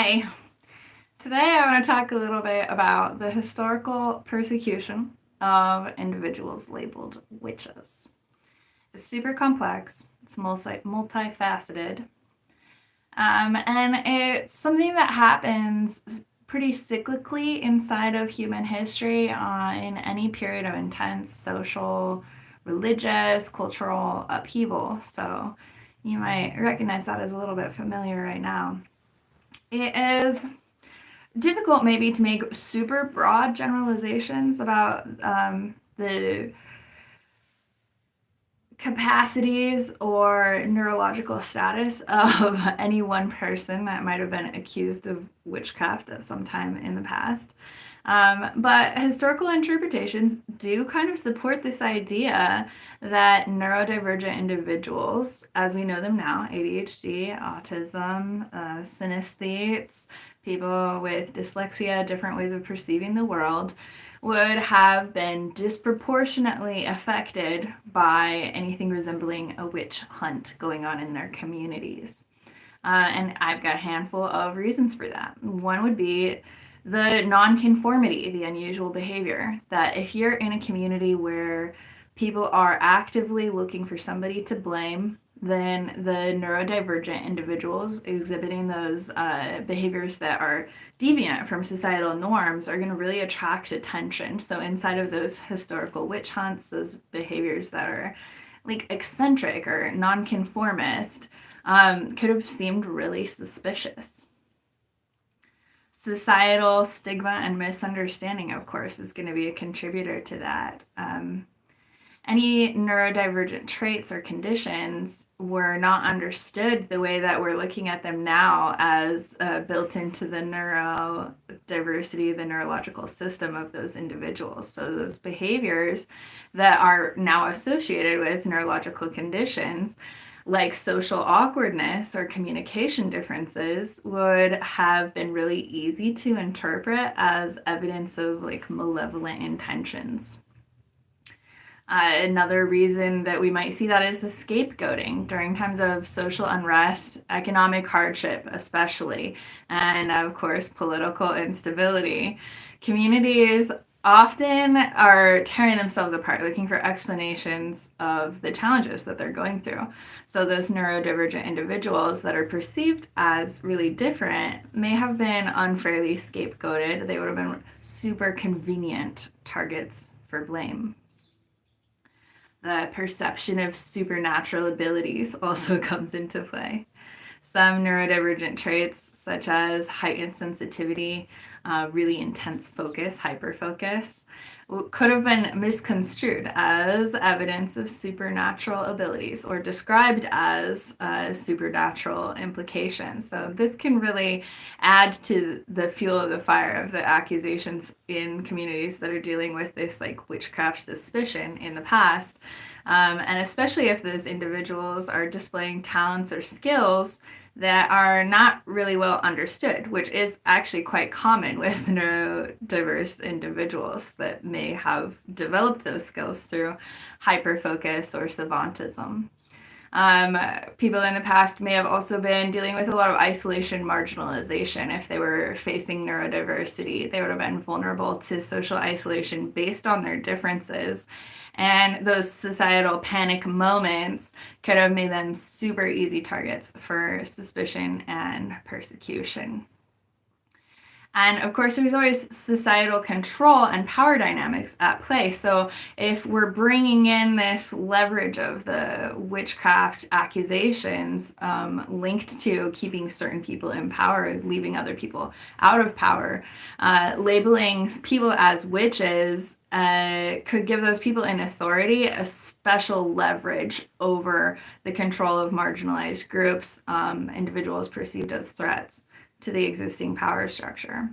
Hi. Today I want to talk a little bit about the historical persecution of individuals labeled witches. It's super complex, it's multifaceted, and it's something that happens pretty cyclically inside of human history in any period of intense social, religious, cultural upheaval. So you might recognize that as a little bit familiar right now. It is difficult maybe to make super broad generalizations about the capacities or neurological status of any one person that might have been accused of witchcraft at some time in the past. But historical interpretations do kind of support this idea that neurodivergent individuals, as we know them now, ADHD, autism, synesthetes, people with dyslexia, different ways of perceiving the world, would have been disproportionately affected by anything resembling a witch hunt going on in their communities. And I've got a handful of reasons for that. One would be the non-conformity, the unusual behavior, that if you're in a community where people are actively looking for somebody to blame, then the neurodivergent individuals exhibiting those behaviors that are deviant from societal norms are going to really attract attention. So inside of those historical witch hunts, those behaviors that are like eccentric or nonconformist could have seemed really suspicious. Societal stigma and misunderstanding, of course, is going to be a contributor to that. Any neurodivergent traits or conditions were not understood the way that we're looking at them now as built into the neurodiversity, the neurological system of those individuals. So those behaviors that are now associated with neurological conditions like social awkwardness or communication differences would have been really easy to interpret as evidence of like malevolent intentions. Another reason that we might see that is the scapegoating during times of social unrest, economic hardship, especially, and of course, political instability. Communities often are tearing themselves apart, looking for explanations of the challenges that they're going through. So, those neurodivergent individuals that are perceived as really different may have been unfairly scapegoated. They would have been super convenient targets for blame. The perception of supernatural abilities also comes into play. Some neurodivergent traits, such as heightened sensitivity, really intense focus, hyperfocus, could have been misconstrued as evidence of supernatural abilities or described as supernatural implications. So this can really add to the fuel of the fire of the accusations in communities that are dealing with this like witchcraft suspicion in the past. And especially if those individuals are displaying talents or skills that are not really well understood, which is actually quite common with neurodiverse individuals that may have developed those skills through hyperfocus or savantism. People in the past may have also been dealing with a lot of isolation, marginalization. If they were facing neurodiversity, they would have been vulnerable to social isolation based on their differences. And those societal panic moments could have made them super easy targets for suspicion and persecution. And of course, there's always societal control and power dynamics at play. So if we're bringing in this leverage of the witchcraft accusations linked to keeping certain people in power, leaving other people out of power, labeling people as witches could give those people in authority a special leverage over the control of marginalized groups, individuals perceived as threats to the existing power structure.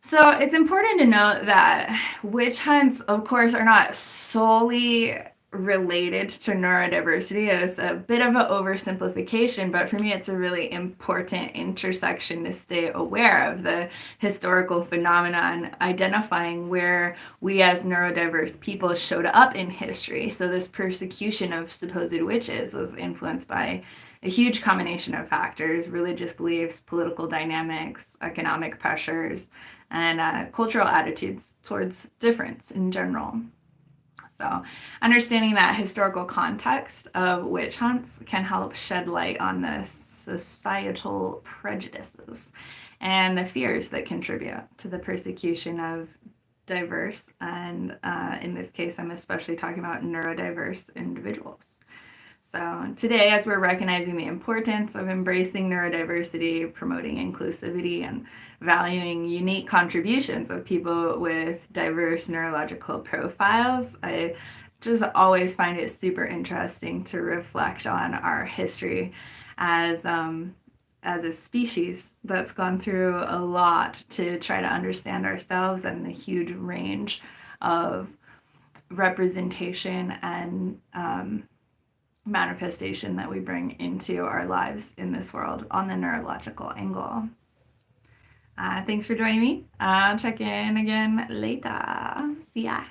So it's important to note that witch hunts, of course, are not solely related to neurodiversity. It's a bit of an oversimplification, but for me, it's a really important intersection to stay aware of the historical phenomenon, identifying where we as neurodiverse people showed up in history. So this persecution of supposed witches was influenced by a huge combination of factors: religious beliefs, political dynamics, economic pressures, and cultural attitudes towards difference in general. So, understanding that historical context of witch hunts can help shed light on the societal prejudices and the fears that contribute to the persecution of diverse, and in this case, I'm especially talking about neurodiverse individuals. So, today, as we're recognizing the importance of embracing neurodiversity, promoting inclusivity, and valuing unique contributions of people with diverse neurological profiles, I just always find it super interesting to reflect on our history as a species that's gone through a lot to try to understand ourselves and the huge range of representation and manifestation that we bring into our lives in this world on the neurological angle. Thanks for joining me. I'll check in again later. See ya.